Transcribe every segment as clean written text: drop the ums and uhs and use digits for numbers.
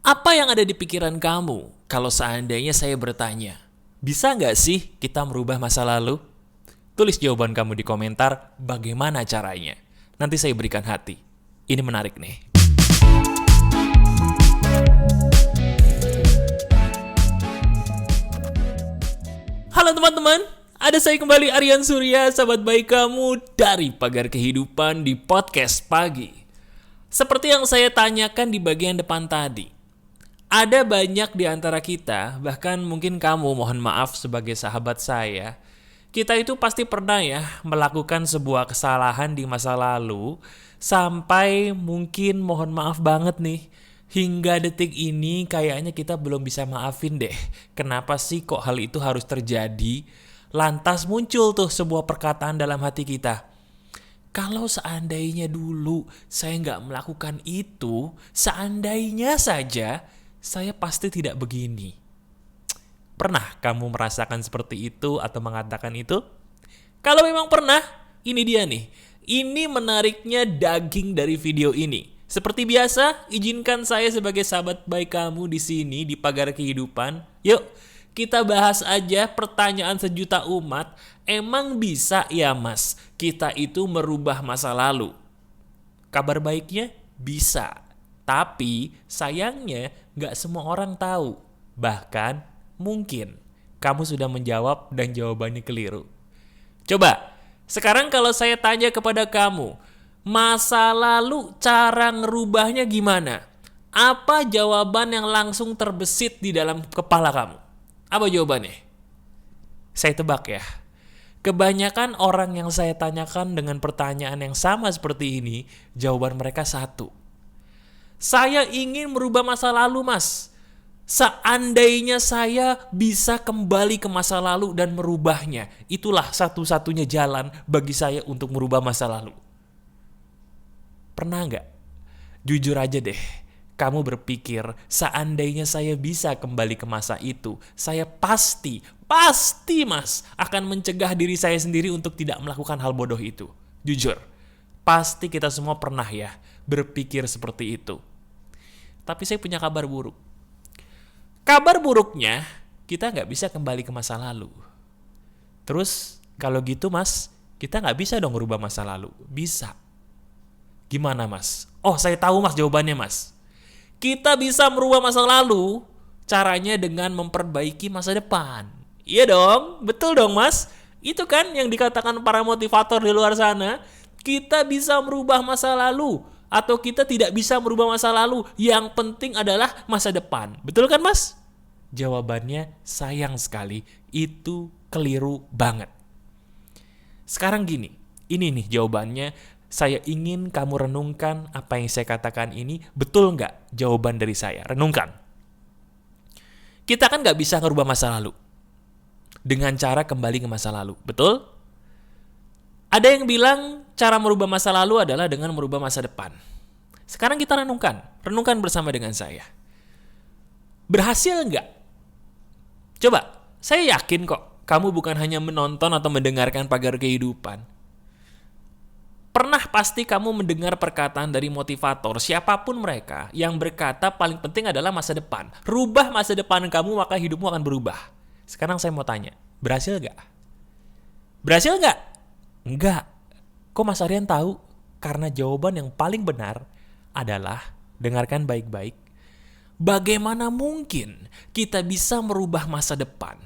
Apa yang ada di pikiran kamu kalau seandainya saya bertanya, bisa nggak sih kita merubah masa lalu? Tulis jawaban kamu di komentar bagaimana caranya. Nanti saya berikan hati. Ini menarik nih. Halo teman-teman, ada saya kembali Aryan Surya, sahabat baik kamu dari Pagar Kehidupan di podcast pagi. Seperti yang saya tanyakan di bagian depan tadi, ada banyak di antara kita, bahkan mungkin kamu, mohon maaf sebagai sahabat saya, kita itu pasti pernah ya melakukan sebuah kesalahan di masa lalu, sampai mungkin mohon maaf banget nih, hingga detik ini kayaknya kita belum bisa maafin deh. Kenapa sih kok hal itu harus terjadi? Lantas muncul tuh sebuah perkataan dalam hati kita. Kalau seandainya dulu saya nggak melakukan itu, seandainya saja, saya pasti tidak begini. Pernah kamu merasakan seperti itu atau mengatakan itu? Kalau memang pernah, ini dia nih. Ini menariknya daging dari video ini. Seperti biasa, izinkan saya sebagai sahabat baik kamu di sini di Pagar Kehidupan. Yuk, kita bahas aja pertanyaan sejuta umat. Emang bisa ya mas, kita itu merubah masa lalu? Kabar baiknya bisa. Tapi sayangnya gak semua orang tahu. Bahkan mungkin kamu sudah menjawab dan jawabannya keliru. Coba, sekarang kalau saya tanya kepada kamu, masa lalu cara ngerubahnya gimana? Apa jawaban yang langsung terbesit di dalam kepala kamu? Apa jawabannya? Saya tebak ya. Kebanyakan orang yang saya tanyakan dengan pertanyaan yang sama seperti ini, jawaban mereka satu. Saya ingin merubah masa lalu, mas. Seandainya saya bisa kembali ke masa lalu dan merubahnya, itulah satu-satunya jalan bagi saya untuk merubah masa lalu. Pernah nggak? Jujur aja deh, kamu berpikir seandainya saya bisa kembali ke masa itu, saya pasti mas akan mencegah diri saya sendiri untuk tidak melakukan hal bodoh itu. Jujur, pasti kita semua pernah ya berpikir seperti itu. Tapi saya punya kabar buruk. Kabar buruknya, kita nggak bisa kembali ke masa lalu. Terus, kalau gitu mas, kita nggak bisa dong merubah masa lalu. Bisa. Gimana mas? Oh, saya tahu mas jawabannya mas. Kita bisa merubah masa lalu, caranya dengan memperbaiki masa depan. Iya dong, betul dong mas. Itu kan yang dikatakan para motivator di luar sana. Kita bisa merubah masa lalu. Atau kita tidak bisa merubah masa lalu. Yang penting adalah masa depan. Betul kan mas? Jawabannya sayang sekali. Itu keliru banget. Sekarang gini. Ini nih jawabannya. Saya ingin kamu renungkan apa yang saya katakan ini. Betul nggak jawaban dari saya? Renungkan. Kita kan nggak bisa ngerubah masa lalu dengan cara kembali ke masa lalu. Betul? Ada yang bilang cara merubah masa lalu adalah dengan merubah masa depan. Sekarang kita renungkan. Renungkan bersama dengan saya. Berhasil nggak? Coba, saya yakin kok kamu bukan hanya menonton atau mendengarkan Pagar Kehidupan. Pernah pasti kamu mendengar perkataan dari motivator, siapapun mereka, yang berkata paling penting adalah masa depan. Rubah masa depan kamu, maka hidupmu akan berubah. Sekarang saya mau tanya, berhasil nggak? Berhasil nggak? Enggak. Kok Mas Aryan tahu? Karena jawaban yang paling benar adalah, dengarkan baik-baik, bagaimana mungkin kita bisa merubah masa depan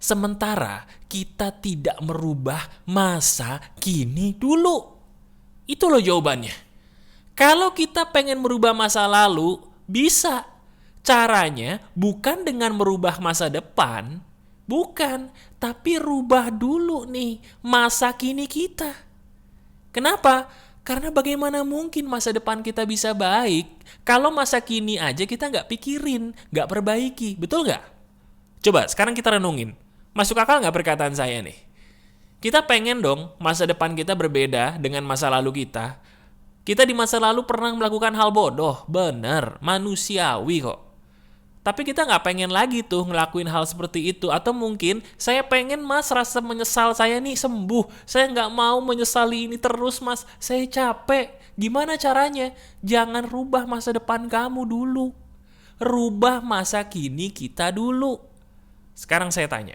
sementara kita tidak merubah masa kini dulu? Itu loh jawabannya. Kalau kita pengen merubah masa lalu, bisa. Caranya bukan dengan merubah masa depan, bukan, tapi rubah dulu nih masa kini kita. Kenapa? Karena bagaimana mungkin masa depan kita bisa baik kalau masa kini aja kita nggak pikirin, nggak perbaiki, betul nggak? Coba sekarang kita renungin. Masuk akal nggak perkataan saya nih? Kita pengen dong masa depan kita berbeda dengan masa lalu kita. Kita di masa lalu pernah melakukan hal bodoh, bener, manusiawi kok. Tapi kita nggak pengen lagi tuh ngelakuin hal seperti itu. Atau mungkin saya pengen mas rasa menyesal saya nih sembuh. Saya nggak mau menyesali ini terus mas. Saya capek. Gimana caranya? Jangan rubah masa depan kamu dulu. Rubah masa kini kita dulu. Sekarang saya tanya,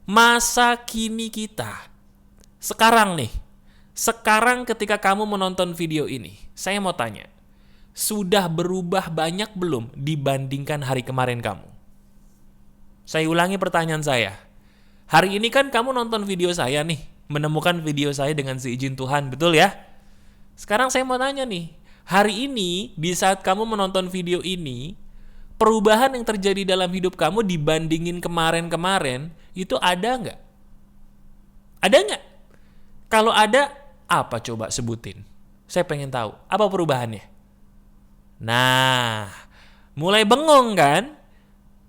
masa kini kita, sekarang nih, sekarang ketika kamu menonton video ini, saya mau tanya, sudah berubah banyak belum dibandingkan hari kemarin kamu? Saya ulangi pertanyaan saya. Hari ini kan kamu nonton video saya nih, menemukan video saya dengan seizin Tuhan, betul ya? Sekarang saya mau tanya nih, hari ini di saat kamu menonton video ini, perubahan yang terjadi dalam hidup kamu dibandingin kemarin-kemarin, itu ada nggak? Ada nggak? Kalau ada, apa coba sebutin? Saya pengen tahu, apa perubahannya? Nah, mulai bengong kan?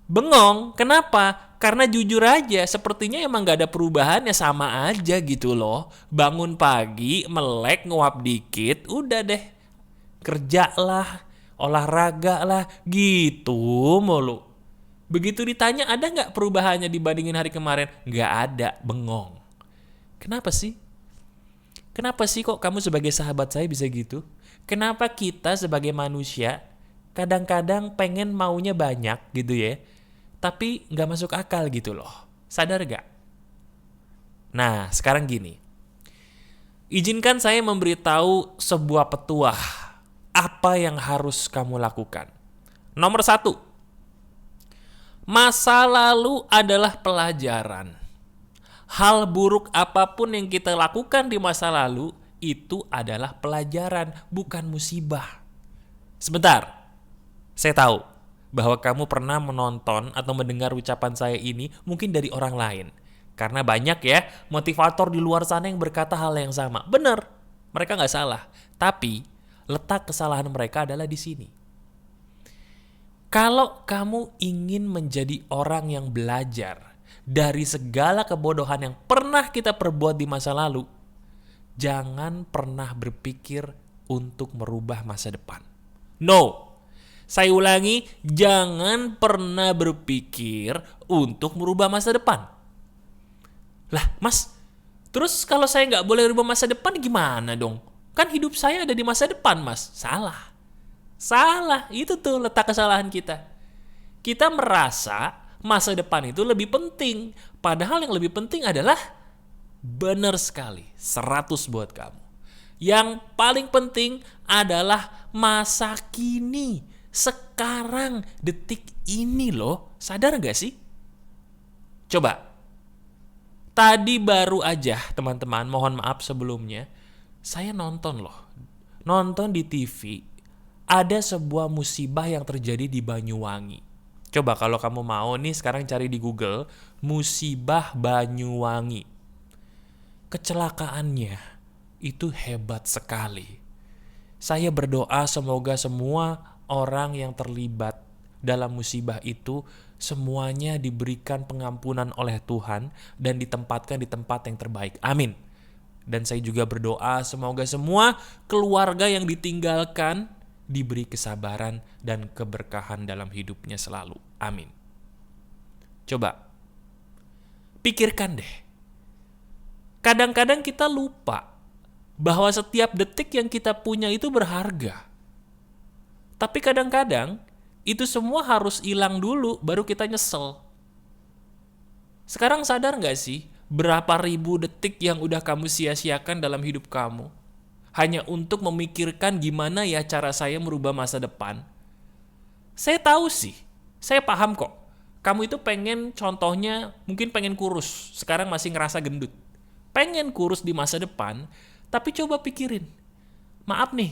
Bengong, kenapa? Karena jujur aja, sepertinya emang gak ada perubahan, ya sama aja gitu loh. Bangun pagi, melek, nguap dikit, udah deh. Kerja lah, olahraga lah, gitu mulu. Begitu ditanya ada gak perubahannya dibandingin hari kemarin? Gak ada, bengong. Kenapa sih? Kenapa sih kok kamu sebagai sahabat saya bisa gitu? Kenapa kita sebagai manusia kadang-kadang pengen maunya banyak gitu ya, tapi gak masuk akal gitu loh. Sadar gak? Nah, sekarang gini. Izinkan saya memberitahu sebuah petuah. Apa yang harus kamu lakukan? Nomor 1. Masa lalu adalah pelajaran. Hal buruk apapun yang kita lakukan di masa lalu, itu adalah pelajaran, bukan musibah. Sebentar, saya tahu bahwa kamu pernah menonton atau mendengar ucapan saya ini mungkin dari orang lain. Karena banyak ya motivator di luar sana yang berkata hal yang sama. Benar, mereka nggak salah. Tapi letak kesalahan mereka adalah di sini. Kalau kamu ingin menjadi orang yang belajar dari segala kebodohan yang pernah kita perbuat di masa lalu, jangan pernah berpikir untuk merubah masa depan. No. Saya ulangi, jangan pernah berpikir untuk merubah masa depan. Lah, Mas, terus kalau saya nggak boleh rubah masa depan gimana dong? Kan hidup saya ada di masa depan, Mas. Salah. Salah, itu tuh letak kesalahan kita. Kita merasa masa depan itu lebih penting. Padahal yang lebih penting adalah benar sekali, 100 buat kamu. Yang paling penting adalah masa kini. Sekarang, detik ini loh. Sadar gak sih? Coba. Tadi baru aja teman-teman, mohon maaf sebelumnya, saya nonton loh. Nonton di TV. Ada sebuah musibah yang terjadi di Banyuwangi. Coba kalau kamu mau nih sekarang cari di Google, musibah Banyuwangi. Kecelakaannya itu hebat sekali. Saya berdoa semoga semua orang yang terlibat dalam musibah itu semuanya diberikan pengampunan oleh Tuhan dan ditempatkan di tempat yang terbaik. Amin. Dan saya juga berdoa semoga semua keluarga yang ditinggalkan diberi kesabaran dan keberkahan dalam hidupnya selalu. Amin. Coba pikirkan deh. Kadang-kadang kita lupa bahwa setiap detik yang kita punya itu berharga. Tapi kadang-kadang itu semua harus hilang dulu baru kita nyesel. Sekarang sadar gak sih berapa ribu detik yang udah kamu sia-siakan dalam hidup kamu? Hanya untuk memikirkan gimana ya cara saya merubah masa depan. Saya tahu sih, saya paham kok. Kamu itu pengen contohnya mungkin pengen kurus, sekarang masih ngerasa gendut. Pengen kurus di masa depan, tapi coba pikirin. Maaf nih,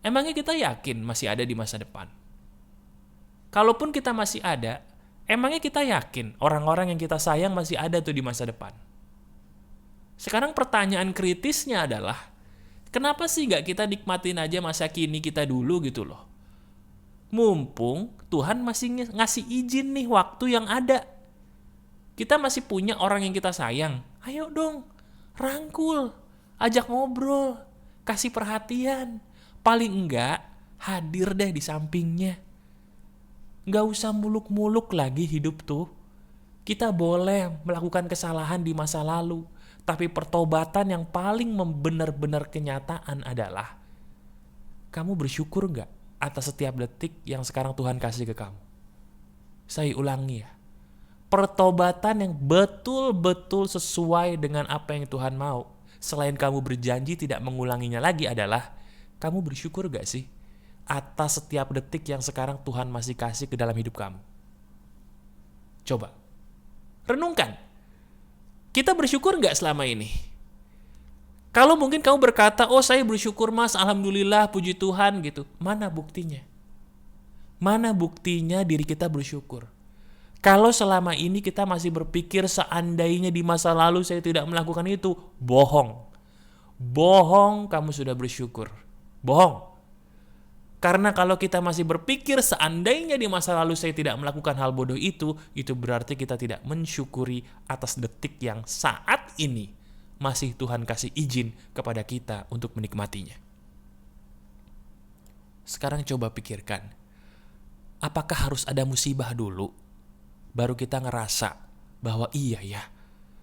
emangnya kita yakin masih ada di masa depan? Kalaupun kita masih ada, emangnya kita yakin orang-orang yang kita sayang masih ada tuh di masa depan? Sekarang pertanyaan kritisnya adalah, kenapa sih gak kita nikmatin aja masa kini kita dulu gitu loh? Mumpung Tuhan masih ngasih izin nih waktu yang ada. Kita masih punya orang yang kita sayang. Ayo dong, rangkul, ajak ngobrol, kasih perhatian. Paling enggak, hadir deh di sampingnya. Gak usah muluk-muluk lagi hidup tuh. Kita boleh melakukan kesalahan di masa lalu. Tapi pertobatan yang paling benar-benar kenyataan adalah kamu bersyukur gak atas setiap detik yang sekarang Tuhan kasih ke kamu. Saya ulangi ya. Pertobatan yang betul-betul sesuai dengan apa yang Tuhan mau, selain kamu berjanji tidak mengulanginya lagi, adalah kamu bersyukur gak sih atas setiap detik yang sekarang Tuhan masih kasih ke dalam hidup kamu? Coba renungkan. Kita bersyukur gak selama ini? Kalau mungkin kamu berkata, oh saya bersyukur mas, alhamdulillah, puji Tuhan gitu. Mana buktinya? Mana buktinya diri kita bersyukur? Kalau selama ini kita masih berpikir seandainya di masa lalu saya tidak melakukan itu, bohong. Bohong kamu sudah bersyukur. Bohong. Karena kalau kita masih berpikir seandainya di masa lalu saya tidak melakukan hal bodoh itu berarti kita tidak mensyukuri atas detik yang saat ini masih Tuhan kasih izin kepada kita untuk menikmatinya. Sekarang coba pikirkan, apakah harus ada musibah dulu baru kita ngerasa bahwa iya ya,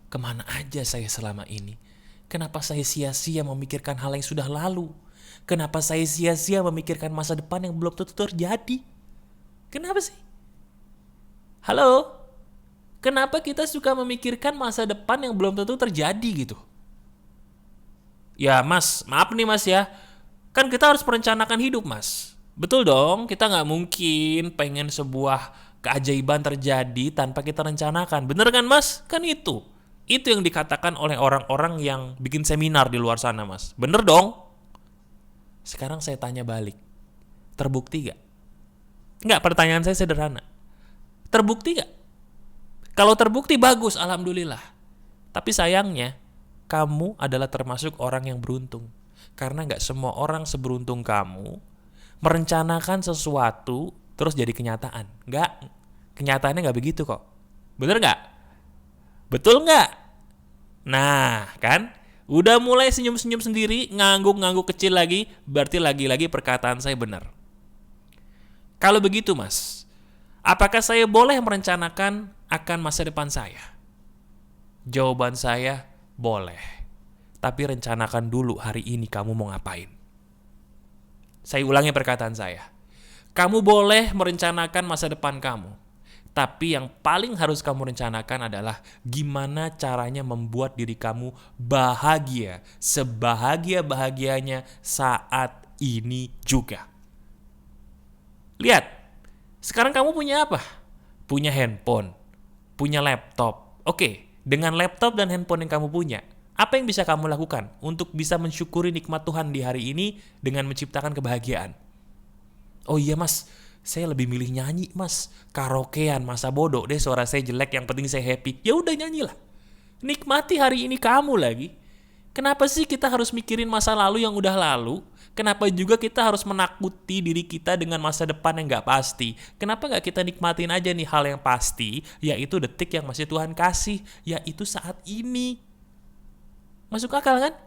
kemana aja saya selama ini? Kenapa saya sia-sia memikirkan hal yang sudah lalu? Kenapa saya sia-sia memikirkan masa depan yang belum tentu terjadi? Kenapa sih? Halo? Kenapa kita suka memikirkan masa depan yang belum tentu terjadi gitu? Ya mas, maaf nih mas ya. Kan kita harus merencanakan hidup mas. Betul dong, kita gak mungkin pengen sebuah keajaiban terjadi tanpa kita rencanakan. Bener kan mas? Kan itu yang dikatakan oleh orang-orang yang bikin seminar di luar sana mas. Bener dong? Sekarang saya tanya balik, terbukti gak? Enggak, pertanyaan saya sederhana. Terbukti gak? Kalau terbukti bagus, alhamdulillah. Tapi sayangnya, kamu adalah termasuk orang yang beruntung. Karena gak semua orang seberuntung kamu merencanakan sesuatu terus jadi kenyataan. Enggak, kenyataannya gak begitu kok. Bener gak? Betul gak? Nah, kan? Udah mulai senyum-senyum sendiri, ngangguk-ngangguk kecil lagi, berarti lagi-lagi perkataan saya benar. Kalau begitu mas, apakah saya boleh merencanakan akan masa depan saya? Jawaban saya, boleh. Tapi rencanakan dulu hari ini kamu mau ngapain. Saya ulangi perkataan saya. Kamu boleh merencanakan masa depan kamu. Tapi yang paling harus kamu rencanakan adalah gimana caranya membuat diri kamu bahagia, sebahagia-bahagianya saat ini juga. Lihat, sekarang kamu punya apa? Punya handphone, punya laptop. Oke, dengan laptop dan handphone yang kamu punya, apa yang bisa kamu lakukan untuk bisa mensyukuri nikmat Tuhan di hari ini dengan menciptakan kebahagiaan? Oh iya mas, saya lebih milih nyanyi mas. Karaokean, masa bodoh deh suara saya jelek, yang penting saya happy. Ya udah nyanyilah. Nikmati hari ini kamu lagi. Kenapa sih kita harus mikirin masa lalu yang udah lalu? Kenapa juga kita harus menakuti diri kita dengan masa depan yang gak pasti? Kenapa gak kita nikmatin aja nih hal yang pasti, yaitu detik yang masih Tuhan kasih, yaitu saat ini. Masuk akal kan?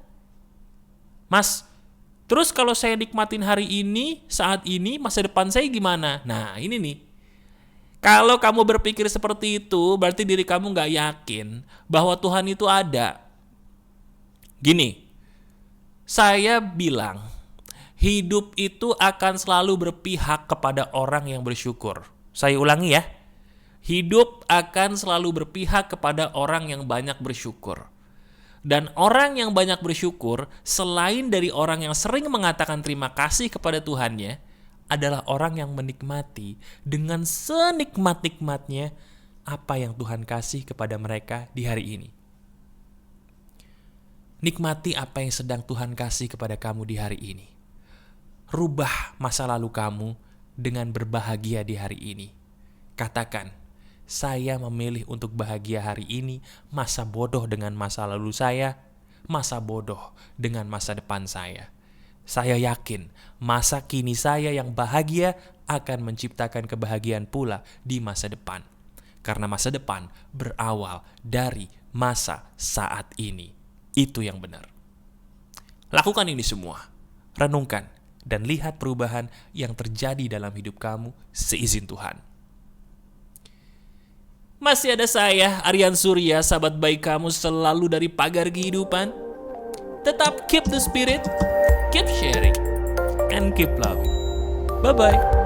Mas, terus kalau saya nikmatin hari ini, saat ini, masa depan saya gimana? Nah ini nih. Kalau kamu berpikir seperti itu, berarti diri kamu gak yakin bahwa Tuhan itu ada. Gini, saya bilang, hidup itu akan selalu berpihak kepada orang yang bersyukur. Saya ulangi ya. Hidup akan selalu berpihak kepada orang yang banyak bersyukur. Dan orang yang banyak bersyukur, selain dari orang yang sering mengatakan terima kasih kepada Tuhannya, adalah orang yang menikmati dengan senikmat-nikmatnya apa yang Tuhan kasih kepada mereka di hari ini. Nikmati apa yang sedang Tuhan kasih kepada kamu di hari ini. Rubah masa lalu kamu dengan berbahagia di hari ini. Katakan, saya memilih untuk bahagia hari ini, masa bodoh dengan masa lalu saya, masa bodoh dengan masa depan saya. Saya yakin masa kini saya yang bahagia akan menciptakan kebahagiaan pula di masa depan. Karena masa depan berawal dari masa saat ini. Itu yang benar. Lakukan ini semua. Renungkan dan lihat perubahan yang terjadi dalam hidup kamu seizin Tuhan. Masih ada saya, Aryan Surya, sahabat baik kamu selalu dari pagar kehidupan. Tetap keep the spirit, keep sharing, and keep loving. Bye-bye.